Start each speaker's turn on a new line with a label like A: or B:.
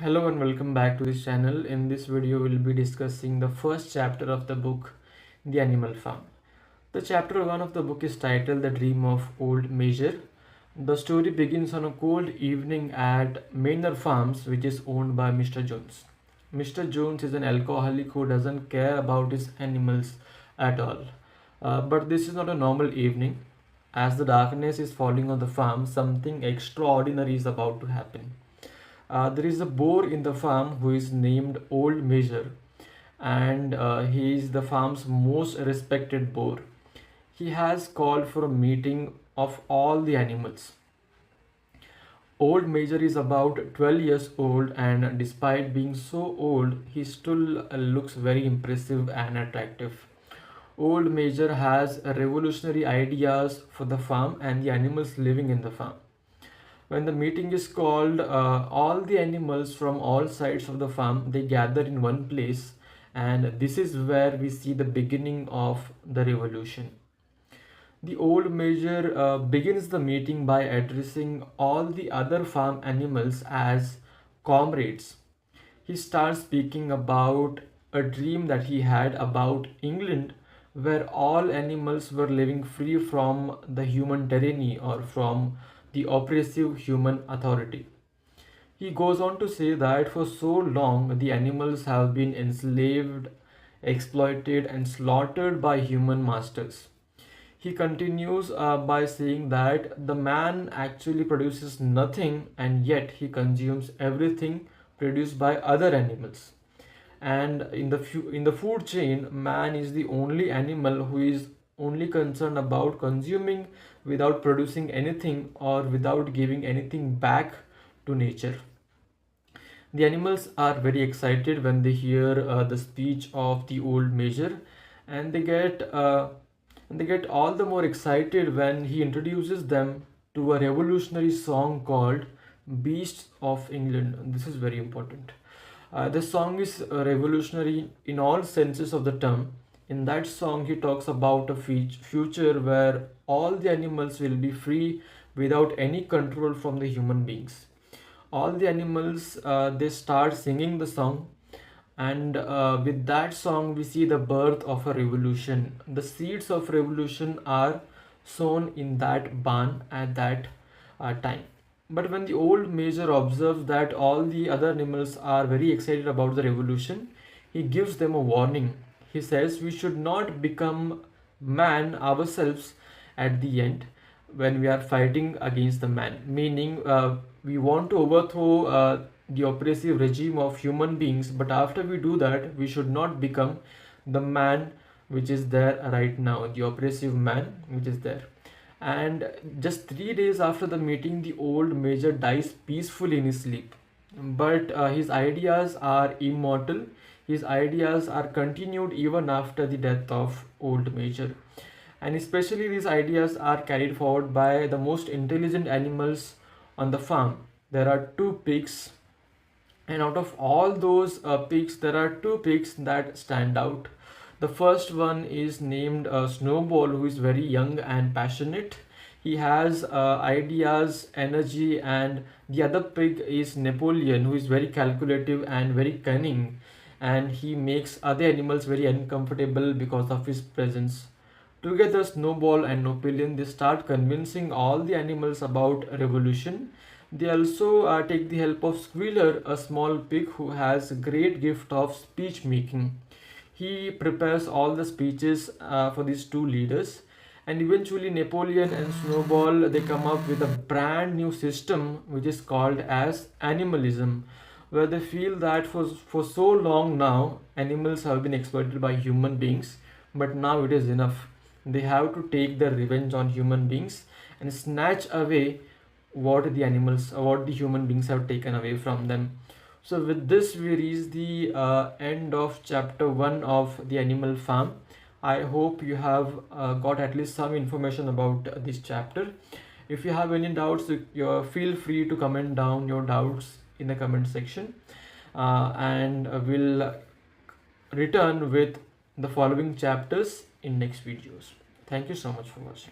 A: Hello and welcome back to this channel. In this video, we'll be discussing the first chapter of the book, The Animal Farm. The chapter 1 of the book is titled The Dream of Old Major. The story begins on a cold evening at Manor Farms, which is owned by Mr. Jones. Mr. Jones is an alcoholic who doesn't care about his animals at all. But this is not a normal evening. As the darkness is falling on the farm, something extraordinary is about to happen. There is a boar in the farm who is named Old Major, and he is the farm's most respected boar. He has called for a meeting of all the animals. Old Major is about 12 years old, and despite being so old, he still looks very impressive and attractive. Old Major has revolutionary ideas for the farm and the animals living in the farm. When the meeting is called, all the animals from all sides of the farm they gather in one place, and this is where we see the beginning of the revolution. The old major begins the meeting by addressing all the other farm animals as comrades. He starts speaking about a dream that he had about England, where all animals were living free from the human tyranny or from the oppressive human authority. He goes on to say that for so long the animals have been enslaved, exploited, and slaughtered by human masters. He continues by saying that the man actually produces nothing and yet he consumes everything produced by other animals. And in the food chain, man is the only animal who is only concerned about consuming without producing anything or without giving anything back to nature. The animals are very excited when they hear the speech of the old major, and they get all the more excited when he introduces them to a revolutionary song called Beasts of England. This is very important. The song is revolutionary in all senses of the term. In that song, he talks about a future where all the animals will be free without any control from the human beings. All the animals they start singing the song, and with that song, we see the birth of a revolution. The seeds of revolution are sown in that barn at that time. But when the old major observes that all the other animals are very excited about the revolution, he gives them a warning. He says we should not become man ourselves at the end when we are fighting against the man, meaning we want to overthrow the oppressive regime of human beings, but after we do that, we should not become the man which is there right now, the oppressive man which is there. And just 3 days after the meeting, the old major dies peacefully in his sleep. But his ideas are immortal. His ideas are continued even after the death of old major. And especially these ideas are carried forward by the most intelligent animals on the farm. There are two pigs, and out of all those pigs, there are two pigs that stand out. The first one is named Snowball, who is very young and passionate. He has ideas, energy, and the other pig is Napoleon, who is very calculative and very cunning, and he makes other animals very uncomfortable because of his presence. Together, Snowball and Napoleon they start convincing all the animals about revolution. They also take the help of Squealer, a small pig who has a great gift of speech making. He prepares all the speeches for these two leaders, and eventually Napoleon and Snowball they come up with a brand new system which is called as animalism, where they feel that for so long now animals have been exploited by human beings, but now it is enough. They have to take their revenge on human beings and snatch away what the human beings have taken away from them. So with this we reach the end of chapter 1 of the animal farm. I hope you have got at least some information about this chapter. If you have any doubts, you feel free to comment down your doubts in the comment section, and we'll return with the following chapters in next videos. Thank you so much for watching.